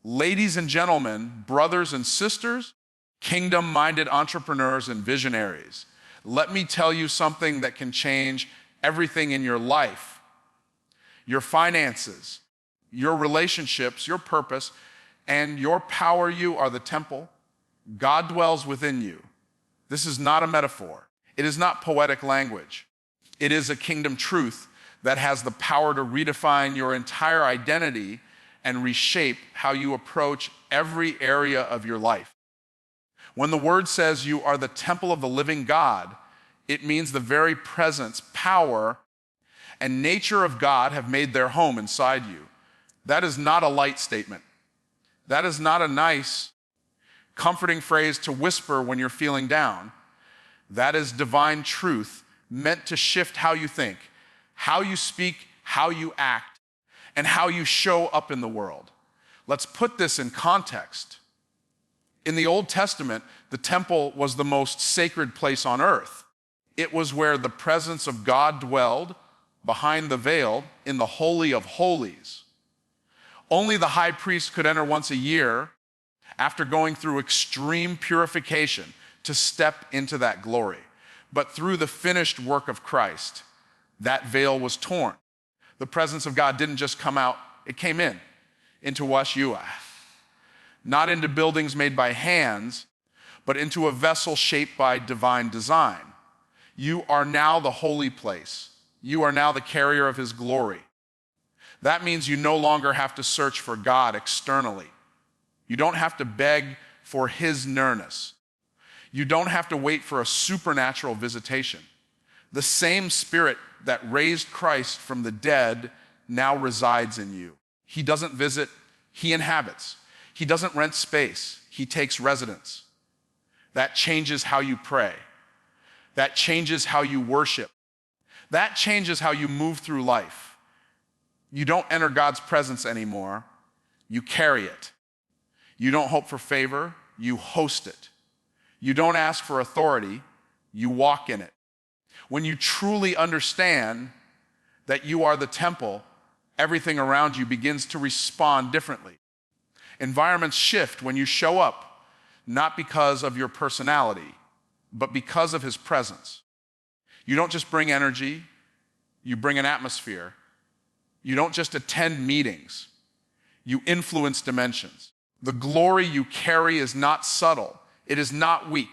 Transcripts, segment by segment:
Ladies and gentlemen, brothers and sisters, kingdom-minded entrepreneurs and visionaries, let me tell you something that can change everything in your life, your finances, your relationships, your purpose, and your power. You are the temple. God dwells within you. This is not a metaphor. It is not poetic language. It is a kingdom truth that has the power to redefine your entire identity and reshape how you approach every area of your life. When the word says you are the temple of the living God, it means the very presence, power, and nature of God have made their home inside you. That is not a light statement. That is not a nice, comforting phrase to whisper when you're feeling down. That is divine truth meant to shift how you think, how you speak, how you act, and how you show up in the world. Let's put this in context. In the Old Testament, the temple was the most sacred place on earth. It was where the presence of God dwelled, behind the veil, in the Holy of Holies. Only the high priest could enter once a year after going through extreme purification to step into that glory. But through the finished work of Christ, that veil was torn. The presence of God didn't just come out, it came into Washua. Not into buildings made by hands, but into a vessel shaped by divine design. You are now the holy place. You are now the carrier of his glory. That means you no longer have to search for God externally. You don't have to beg for his nearness. You don't have to wait for a supernatural visitation. The same Spirit that raised Christ from the dead now resides in you. He doesn't visit, he inhabits. He doesn't rent space, he takes residence. That changes how you pray. That changes how you worship. That changes how you move through life. You don't enter God's presence anymore, you carry it. You don't hope for favor, you host it. You don't ask for authority, you walk in it. When you truly understand that you are the temple, everything around you begins to respond differently. Environments shift when you show up, not because of your personality, but because of his presence. You don't just bring energy, you bring an atmosphere. You don't just attend meetings, you influence dimensions. The glory you carry is not subtle, it is not weak.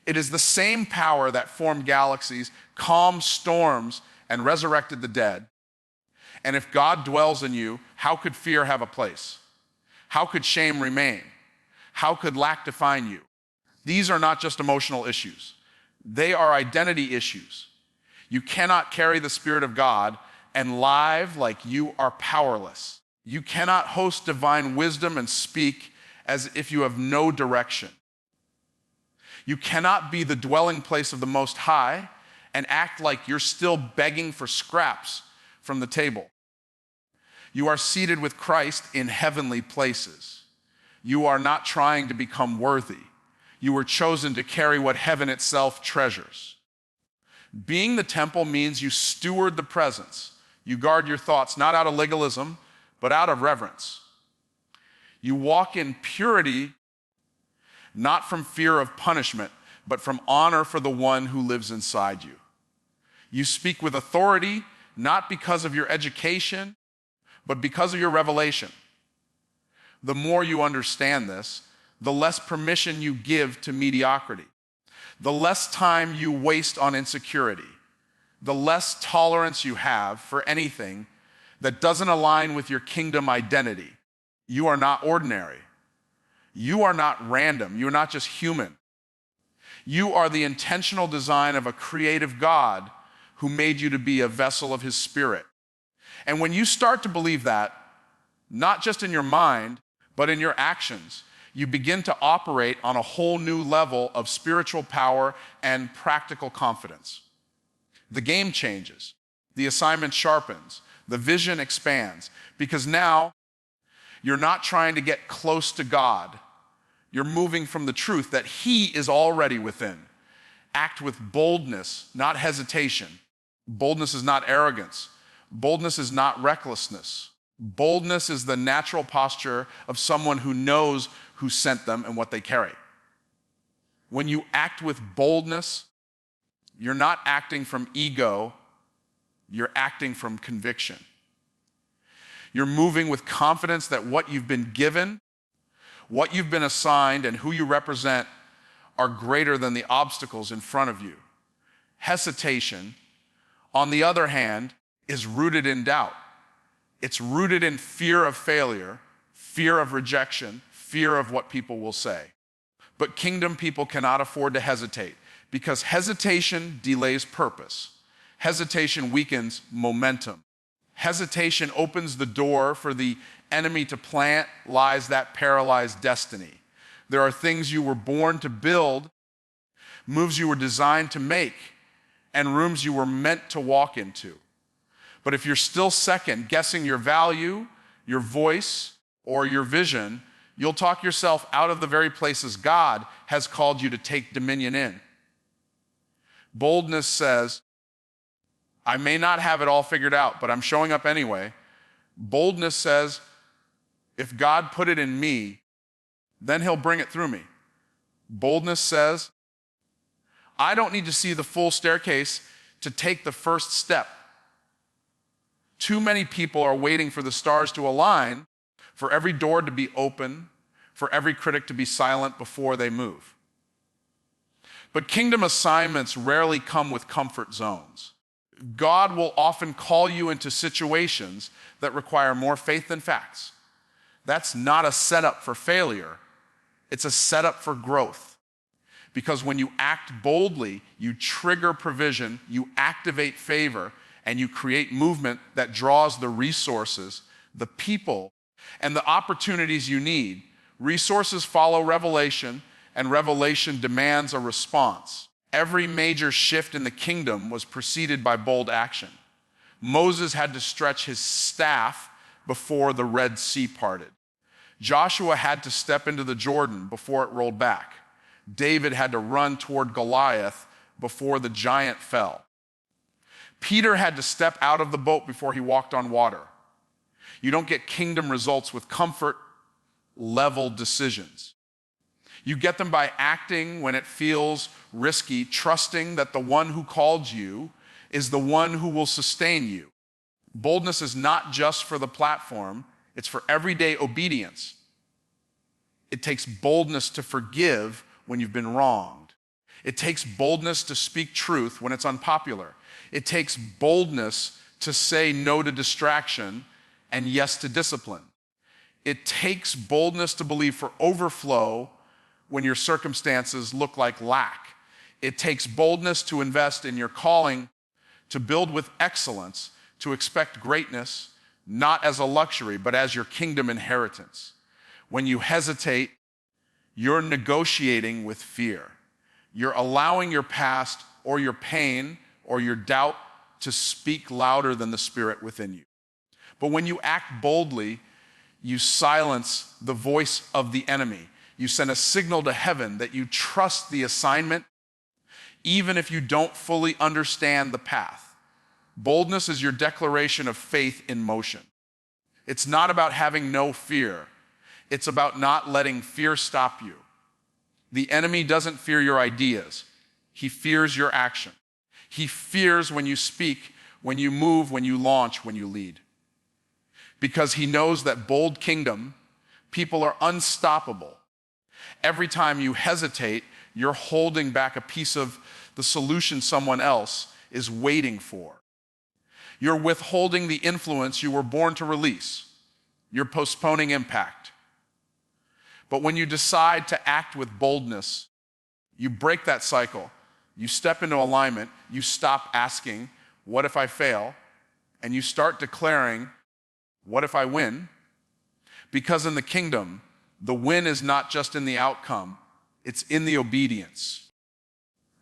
It is the same power that formed galaxies, calmed storms, and resurrected the dead. And if God dwells in you, how could fear have a place? How could shame remain? How could lack define you? These are not just emotional issues. They are identity issues. You cannot carry the Spirit of God and live like you are powerless. You cannot host divine wisdom and speak as if you have no direction. You cannot be the dwelling place of the Most High and act like you're still begging for scraps from the table. You are seated with Christ in heavenly places. You are not trying to become worthy. You were chosen to carry what heaven itself treasures. Being the temple means you steward the presence. You guard your thoughts, not out of legalism, but out of reverence. You walk in purity, not from fear of punishment, but from honor for the one who lives inside you. You speak with authority, not because of your education, but because of your revelation. The more you understand this, the less permission you give to mediocrity, the less time you waste on insecurity, the less tolerance you have for anything that doesn't align with your kingdom identity. You are not ordinary. You are not random. You are not just human. You are the intentional design of a creative God who made you to be a vessel of his Spirit. And when you start to believe that, not just in your mind, but in your actions, you begin to operate on a whole new level of spiritual power and practical confidence. The game changes, the assignment sharpens, the vision expands, because now you're not trying to get close to God. You're moving from the truth that he is already within. Act with boldness, not hesitation. Boldness is not arrogance. Boldness is not recklessness. Boldness is the natural posture of someone who knows who sent them and what they carry. When you act with boldness, you're not acting from ego, you're acting from conviction. You're moving with confidence that what you've been given, what you've been assigned, and who you represent are greater than the obstacles in front of you. Hesitation, on the other hand, is rooted in doubt. It's rooted in fear of failure, fear of rejection, fear of what people will say. But kingdom people cannot afford to hesitate because hesitation delays purpose. Hesitation weakens momentum. Hesitation opens the door for the enemy to plant lies that paralyze destiny. There are things you were born to build, moves you were designed to make, and rooms you were meant to walk into. But if you're still second guessing your value, your voice, or your vision, you'll talk yourself out of the very places God has called you to take dominion in. Boldness says, I may not have it all figured out, but I'm showing up anyway. Boldness says, if God put it in me, then he'll bring it through me. Boldness says, I don't need to see the full staircase to take the first step. Too many people are waiting for the stars to align, for every door to be open, for every critic to be silent before they move. But kingdom assignments rarely come with comfort zones. God will often call you into situations that require more faith than facts. That's not a setup for failure. It's a setup for growth. Because when you act boldly, you trigger provision, you activate favor, and you create movement that draws the resources, the people, and the opportunities you need. Resources follow revelation, and revelation demands a response. Every major shift in the kingdom was preceded by bold action. Moses had to stretch his staff before the Red Sea parted. Joshua had to step into the Jordan before it rolled back. David had to run toward Goliath before the giant fell. Peter had to step out of the boat before he walked on water. You don't get kingdom results with comfort-level decisions. You get them by acting when it feels risky, trusting that the one who called you is the one who will sustain you. Boldness is not just for the platform, it's for everyday obedience. It takes boldness to forgive when you've been wronged. It takes boldness to speak truth when it's unpopular. It takes boldness to say no to distraction and yes to discipline. It takes boldness to believe for overflow when your circumstances look like lack. It takes boldness to invest in your calling, to build with excellence, to expect greatness, not as a luxury, but as your kingdom inheritance. When you hesitate, you're negotiating with fear. You're allowing your past or your pain or your doubt to speak louder than the Spirit within you. But when you act boldly, you silence the voice of the enemy. You send a signal to heaven that you trust the assignment, even if you don't fully understand the path. Boldness is your declaration of faith in motion. It's not about having no fear. It's about not letting fear stop you. The enemy doesn't fear your ideas. He fears your action. He fears when you speak, when you move, when you launch, when you lead. Because he knows that bold kingdom, people are unstoppable. Every time you hesitate, you're holding back a piece of the solution someone else is waiting for. You're withholding the influence you were born to release. You're postponing impact. But when you decide to act with boldness, you break that cycle. You step into alignment. You stop asking, what if I fail? And you start declaring, what if I win? Because in the kingdom, the win is not just in the outcome, it's in the obedience.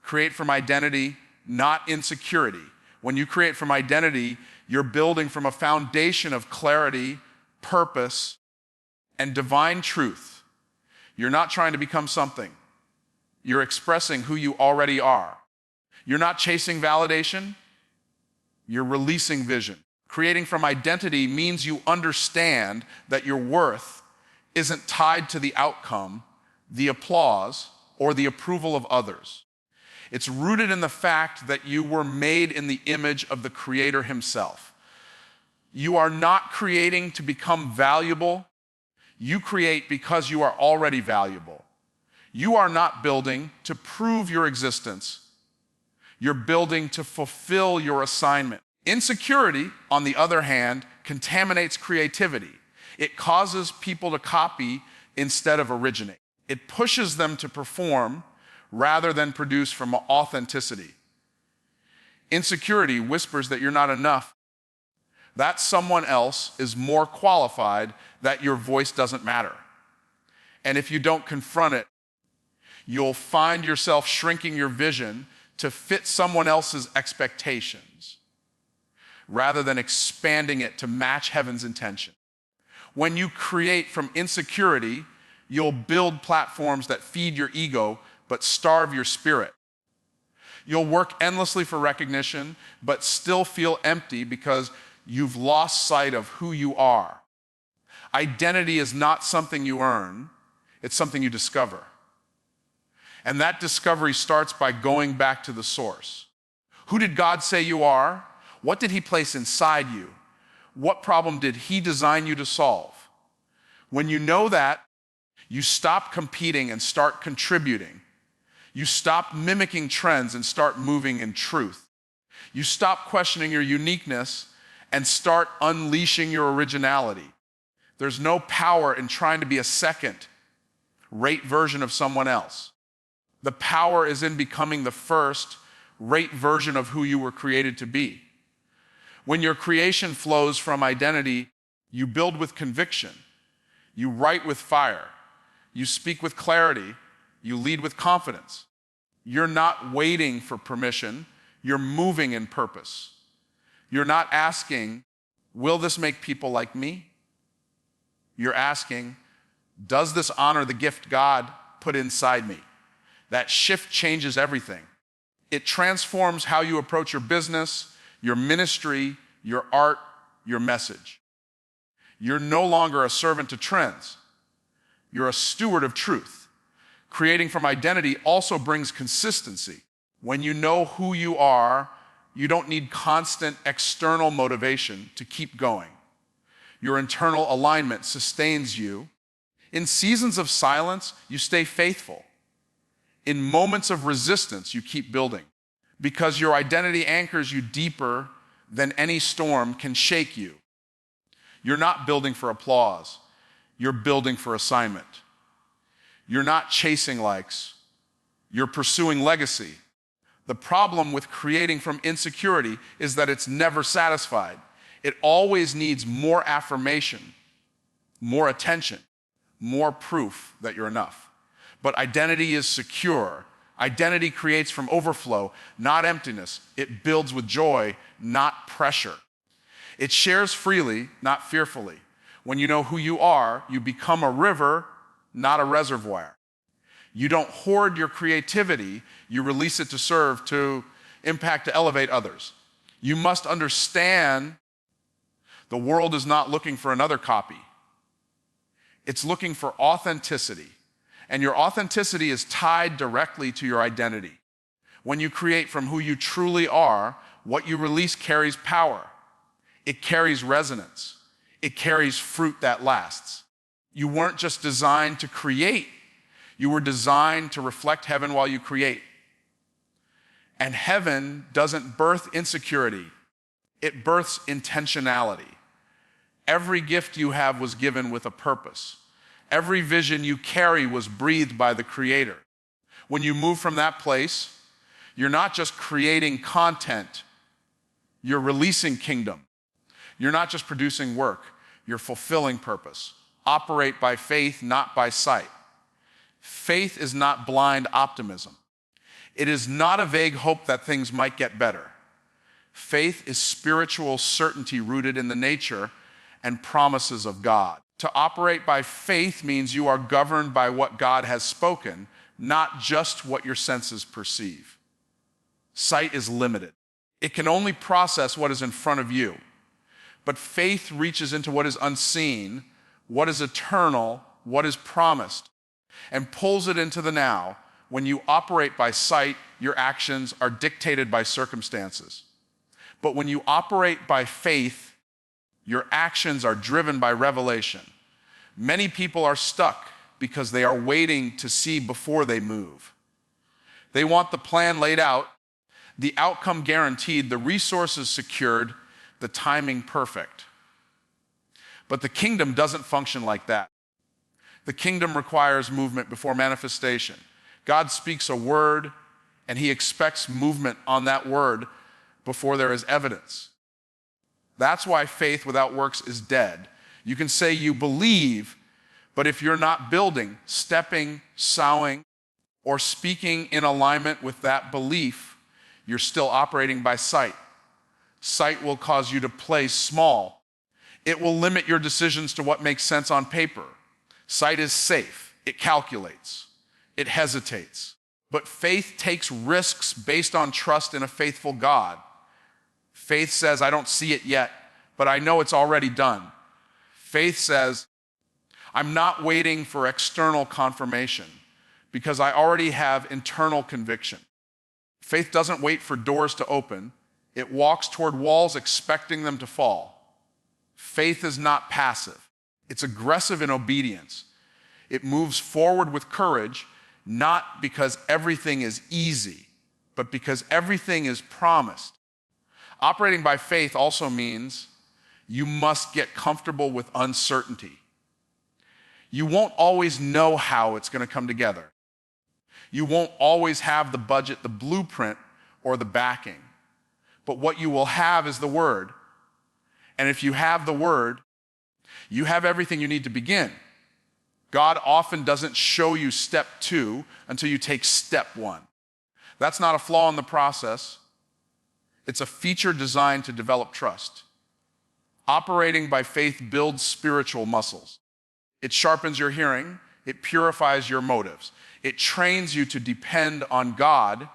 Create from identity, not insecurity. When you create from identity, you're building from a foundation of clarity, purpose, and divine truth. You're not trying to become something. You're expressing who you already are. You're not chasing validation. You're releasing vision. Creating from identity means you understand that your worth isn't tied to the outcome, the applause, or the approval of others. It's rooted in the fact that you were made in the image of the Creator Himself. You are not creating to become valuable. You create because you are already valuable. You are not building to prove your existence. You're building to fulfill your assignment. Insecurity, on the other hand, contaminates creativity. It causes people to copy instead of originate. It pushes them to perform rather than produce from authenticity. Insecurity whispers that you're not enough, that someone else is more qualified, that your voice doesn't matter. And if you don't confront it, you'll find yourself shrinking your vision to fit someone else's expectations rather than expanding it to match heaven's intention. When you create from insecurity, you'll build platforms that feed your ego but starve your spirit. You'll work endlessly for recognition but still feel empty because you've lost sight of who you are. Identity is not something you earn, it's something you discover. And that discovery starts by going back to the source. Who did God say you are? What did He place inside you? What problem did He design you to solve? When you know that, you stop competing and start contributing. You stop mimicking trends and start moving in truth. You stop questioning your uniqueness and start unleashing your originality. There's no power in trying to be a second-rate version of someone else. The power is in becoming the first-rate version of who you were created to be. When your creation flows from identity, you build with conviction. You write with fire. You speak with clarity. You lead with confidence. You're not waiting for permission. You're moving in purpose. You're not asking, will this make people like me? You're asking, does this honor the gift God put inside me? That shift changes everything. It transforms how you approach your business, your ministry, your art, your message. You're no longer a servant to trends. You're a steward of truth. Creating from identity also brings consistency. When you know who you are, you don't need constant external motivation to keep going. Your internal alignment sustains you. In seasons of silence, you stay faithful. In moments of resistance, you keep building because your identity anchors you deeper than any storm can shake you. You're not building for applause. You're building for assignment. You're not chasing likes. You're pursuing legacy. The problem with creating from insecurity is that it's never satisfied. It always needs more affirmation, more attention, more proof that you're enough. But identity is secure. Identity creates from overflow, not emptiness. It builds with joy, not pressure. It shares freely, not fearfully. When you know who you are, you become a river, not a reservoir. You don't hoard your creativity, you release it to serve, to impact, to elevate others. You must understand the world is not looking for another copy. It's looking for authenticity. And your authenticity is tied directly to your identity. When you create from who you truly are, what you release carries power. It carries resonance. It carries fruit that lasts. You weren't just designed to create. You were designed to reflect heaven while you create. And heaven doesn't birth insecurity. It births intentionality. Every gift you have was given with a purpose. Every vision you carry was breathed by the Creator. When you move from that place, you're not just creating content, you're releasing kingdom. You're not just producing work, you're fulfilling purpose. Operate by faith, not by sight. Faith is not blind optimism. It is not a vague hope that things might get better. Faith is spiritual certainty rooted in the nature and promises of God. To operate by faith means you are governed by what God has spoken, not just what your senses perceive. Sight is limited. It can only process what is in front of you. But faith reaches into what is unseen, what is eternal, what is promised, and pulls it into the now. When you operate by sight, your actions are dictated by circumstances. But when you operate by faith, your actions are driven by revelation. Many people are stuck because they are waiting to see before they move. They want the plan laid out, the outcome guaranteed, the resources secured, the timing perfect. But the kingdom doesn't function like that. The kingdom requires movement before manifestation. God speaks a word, and he expects movement on that word before there is evidence. That's why faith without works is dead. You can say you believe, but if you're not building, stepping, sowing, or speaking in alignment with that belief, you're still operating by sight. Sight will cause you to play small. It will limit your decisions to what makes sense on paper. Sight is safe. It calculates. It hesitates. But faith takes risks based on trust in a faithful God. Faith says, I don't see it yet, but I know it's already done. Faith says, I'm not waiting for external confirmation because I already have internal conviction. Faith doesn't wait for doors to open. It walks toward walls expecting them to fall. Faith is not passive. It's aggressive in obedience. It moves forward with courage, not because everything is easy, but because everything is promised. Operating by faith also means you must get comfortable with uncertainty. You won't always know how it's going to come together. You won't always have the budget, the blueprint, or the backing. But what you will have is the word. And if you have the word, you have everything you need to begin. God often doesn't show you step 2 until you take step 1. That's not a flaw in the process. It's a feature designed to develop trust. Operating by faith builds spiritual muscles. It sharpens your hearing. It purifies your motives. It trains you to depend on God,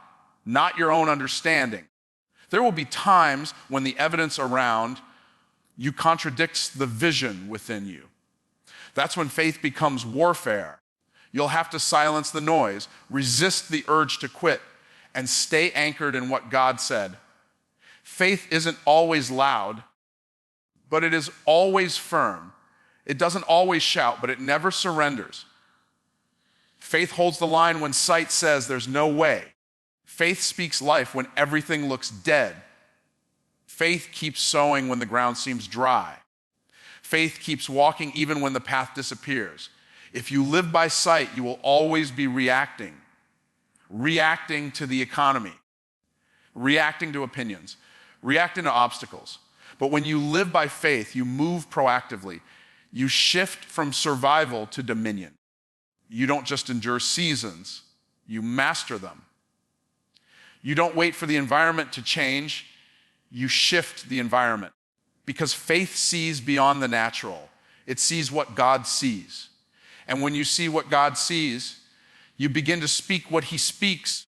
not your own understanding. There will be times when the evidence around you contradicts the vision within you. That's when faith becomes warfare. You'll have to silence the noise, resist the urge to quit, and stay anchored in what God said. Faith isn't always loud, but it is always firm. It doesn't always shout, but it never surrenders. Faith holds the line when sight says there's no way. Faith speaks life when everything looks dead. Faith keeps sowing when the ground seems dry. Faith keeps walking even when the path disappears. If you live by sight, you will always be reacting to the economy, reacting to opinions, reacting to obstacles. But when you live by faith, you move proactively. You shift from survival to dominion. You don't just endure seasons, you master them. You don't wait for the environment to change, you shift the environment. Because faith sees beyond the natural. It sees what God sees. And when you see what God sees, you begin to speak what he speaks,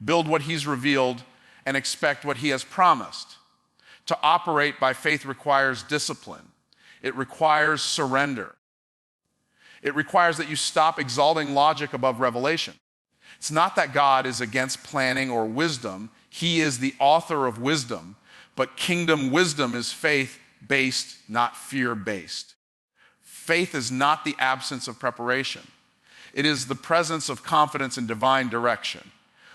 build what he's revealed, and expect what he has promised. To operate by faith requires discipline. It requires surrender. It requires that you stop exalting logic above revelation. It's not that God is against planning or wisdom. He is the author of wisdom, but kingdom wisdom is faith-based, not fear-based. Faith is not the absence of preparation. It is the presence of confidence in divine direction.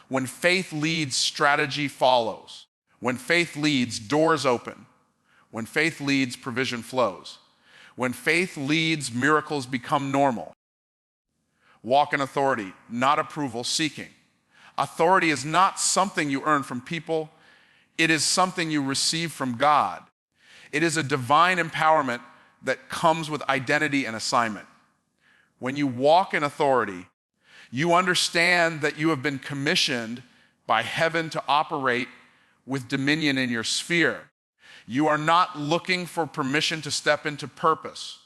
When faith leads, strategy follows. When faith leads, doors open. When faith leads, provision flows. When faith leads, miracles become normal. Walk in authority, not approval seeking. Authority is not something you earn from people. It is something you receive from God. It is a divine empowerment that comes with identity and assignment. When you walk in authority, you understand that you have been commissioned by heaven to operate with dominion in your sphere. You are not looking for permission to step into purpose.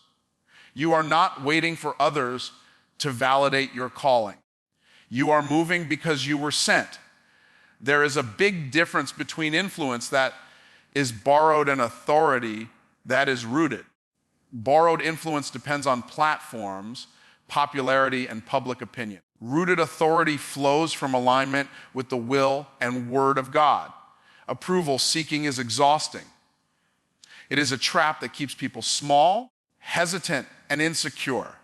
You are not waiting for others to validate your calling. You are moving because you were sent. There is a big difference between influence that is borrowed and authority that is rooted. Borrowed influence depends on platforms, popularity, and public opinion. Rooted authority flows from alignment with the will and word of God. Approval seeking is exhausting. It is a trap that keeps people small, hesitant, and insecure.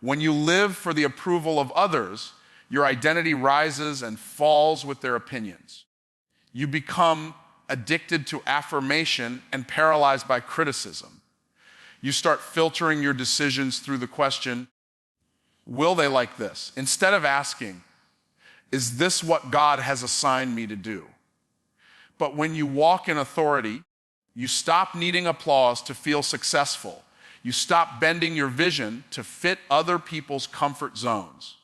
When you live for the approval of others, your identity rises and falls with their opinions. You become addicted to affirmation and paralyzed by criticism. You start filtering your decisions through the question, will they like this? Instead of asking, is this what God has assigned me to do? But when you walk in authority, you stop needing applause to feel successful. You stop bending your vision to fit other people's comfort zones.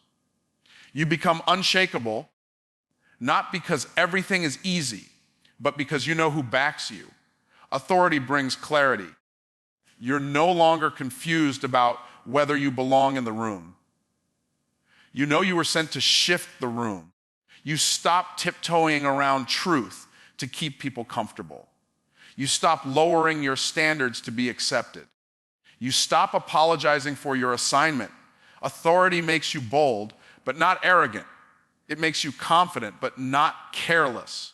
You become unshakable, not because everything is easy, but because you know who backs you. Authority brings clarity. You're no longer confused about whether you belong in the room. You know you were sent to shift the room. You stop tiptoeing around truth to keep people comfortable. You stop lowering your standards to be accepted. You stop apologizing for your assignment. Authority makes you bold, but not arrogant. It makes you confident, but not careless.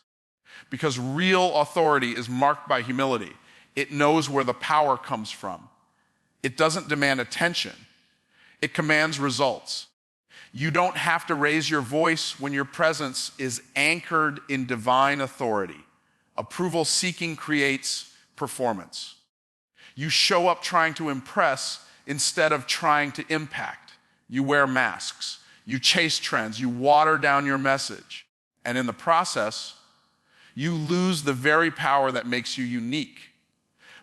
Because real authority is marked by humility. It knows where the power comes from. It doesn't demand attention. It commands results. You don't have to raise your voice when your presence is anchored in divine authority. Approval seeking creates performance. You show up trying to impress instead of trying to impact. You wear masks. You chase trends. You water down your message. And in the process, you lose the very power that makes you unique.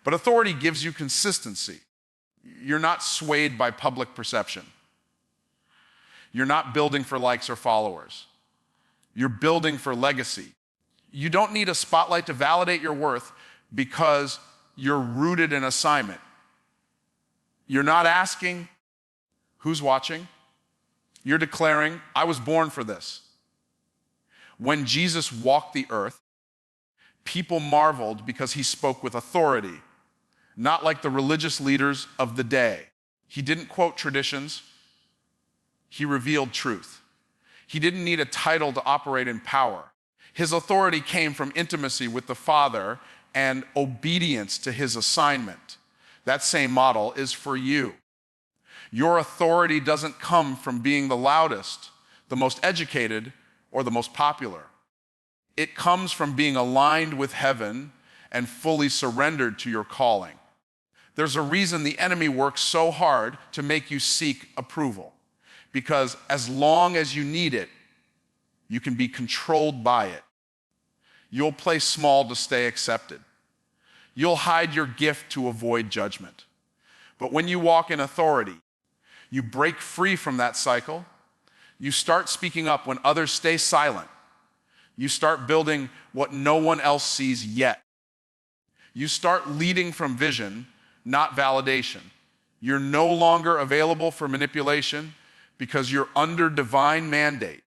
But authority gives you consistency. You're not swayed by public perception. You're not building for likes or followers. You're building for legacy. You don't need a spotlight to validate your worth because you're rooted in assignment. You're not asking, who's watching? You're declaring, I was born for this. When Jesus walked the earth, people marveled because he spoke with authority, not like the religious leaders of the day. He didn't quote traditions. He revealed truth. He didn't need a title to operate in power. His authority came from intimacy with the Father and obedience to his assignment. That same model is for you. Your authority doesn't come from being the loudest, the most educated, or the most popular. It comes from being aligned with heaven and fully surrendered to your calling. There's a reason the enemy works so hard to make you seek approval. Because as long as you need it, you can be controlled by it. You'll play small to stay accepted. You'll hide your gift to avoid judgment. But when you walk in authority, you break free from that cycle. You start speaking up when others stay silent. You start building what no one else sees yet. You start leading from vision, not validation. You're no longer available for manipulation because you're under divine mandate.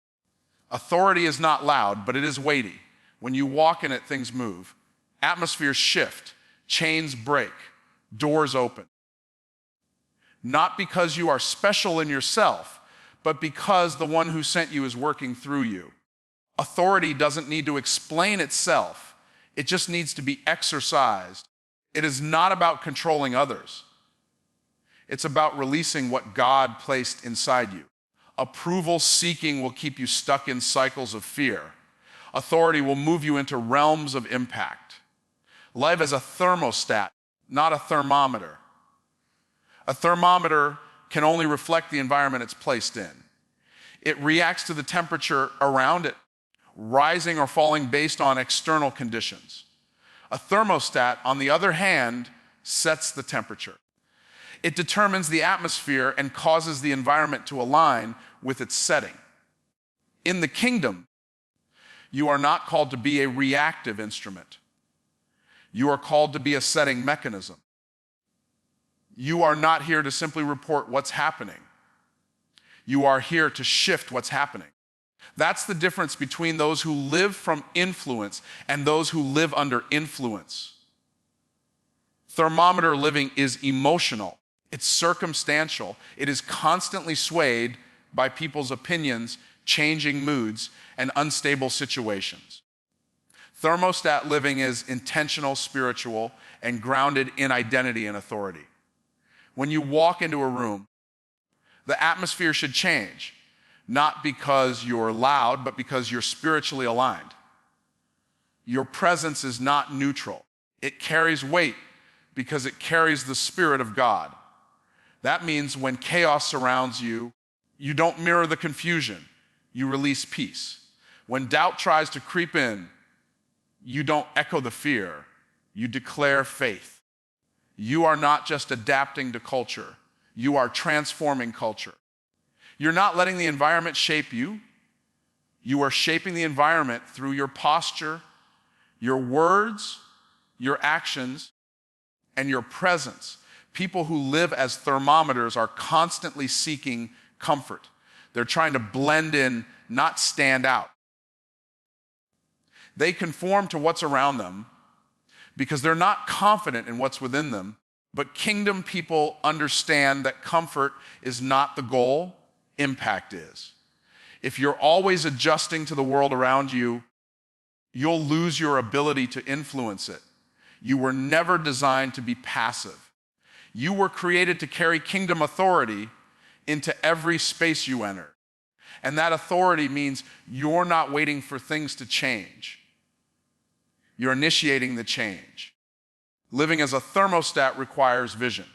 Authority is not loud, but it is weighty. When you walk in it, things move. Atmospheres shift, chains break, doors open. Not because you are special in yourself, but because the one who sent you is working through you. Authority doesn't need to explain itself. It just needs to be exercised. It is not about controlling others. It's about releasing what God placed inside you. Approval seeking will keep you stuck in cycles of fear. Authority will move you into realms of impact. Life is a thermostat, not a thermometer. A thermometer can only reflect the environment it's placed in. It reacts to the temperature around it, rising or falling based on external conditions. A thermostat, on the other hand, sets the temperature. It determines the atmosphere and causes the environment to align with its setting. In the kingdom, you are not called to be a reactive instrument. You are called to be a setting mechanism. You are not here to simply report what's happening. You are here to shift what's happening. That's the difference between those who live from influence and those who live under influence. Thermometer living is emotional. It's circumstantial. It is constantly swayed by people's opinions, changing moods, and unstable situations. Thermostat living is intentional, spiritual, and grounded in identity and authority. When you walk into a room, the atmosphere should change, not because you're loud, but because you're spiritually aligned. Your presence is not neutral. It carries weight because it carries the Spirit of God. That means when chaos surrounds you, you don't mirror the confusion, you release peace. When doubt tries to creep in, you don't echo the fear, you declare faith. You are not just adapting to culture, you are transforming culture. You're not letting the environment shape you, you are shaping the environment through your posture, your words, your actions, and your presence. People who live as thermometers are constantly seeking comfort. They're trying to blend in, not stand out. They conform to what's around them because they're not confident in what's within them. But kingdom people understand that comfort is not the goal, impact is. If you're always adjusting to the world around you, you'll lose your ability to influence it. You were never designed to be passive. You were created to carry kingdom authority into every space you enter. And that authority means you're not waiting for things to change. You're initiating the change. Living as a thermostat requires vision.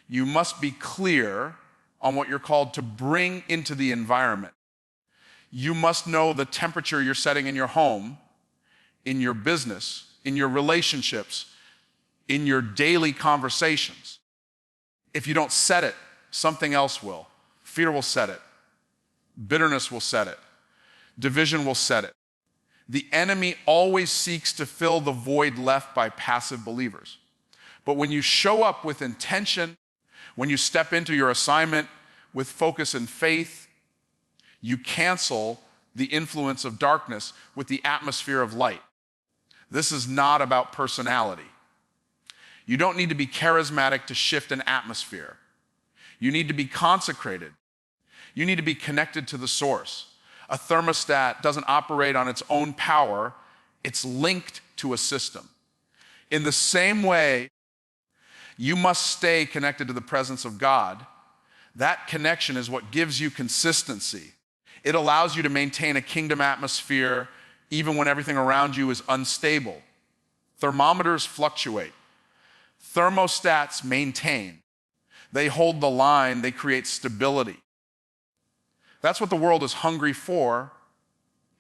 You must be clear on what you're called to bring into the environment. You must know the temperature you're setting in your home, in your business, in your relationships, in your daily conversations. If you don't set it, something else will. Fear will set it. Bitterness will set it. Division will set it. The enemy always seeks to fill the void left by passive believers. But when you show up with intention, when you step into your assignment with focus and faith, you cancel the influence of darkness with the atmosphere of light. This is not about personality. You don't need to be charismatic to shift an atmosphere. You need to be consecrated. You need to be connected to the source. A thermostat doesn't operate on its own power. It's linked to a system. In the same way, you must stay connected to the presence of God. That connection is what gives you consistency. It allows you to maintain a kingdom atmosphere even when everything around you is unstable. Thermometers fluctuate. Thermostats maintain. They hold the line. They create stability. That's what the world is hungry for.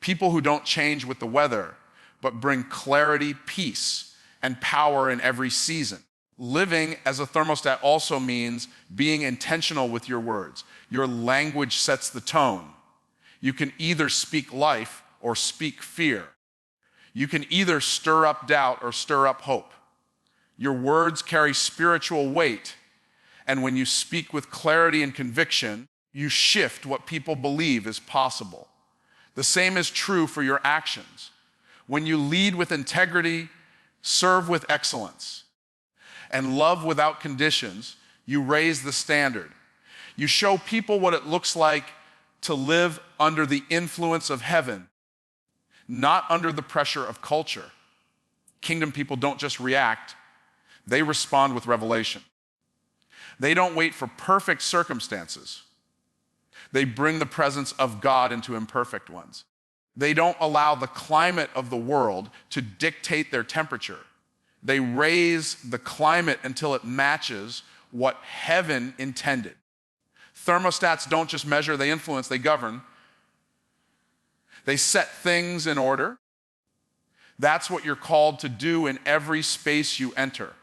People who don't change with the weather, but bring clarity, peace, and power in every season. Living as a thermostat also means being intentional with your words. Your language sets the tone. You can either speak life or speak fear. You can either stir up doubt or stir up hope. Your words carry spiritual weight, and when you speak with clarity and conviction, you shift what people believe is possible. The same is true for your actions. When you lead with integrity, serve with excellence, and love without conditions, you raise the standard. You show people what it looks like to live under the influence of heaven, not under the pressure of culture. Kingdom people don't just react, they respond with revelation. They don't wait for perfect circumstances. They bring the presence of God into imperfect ones. They don't allow the climate of the world to dictate their temperature. They raise the climate until it matches what heaven intended. Thermostats don't just measure, they influence, they govern. They set things in order. That's what you're called to do in every space you enter.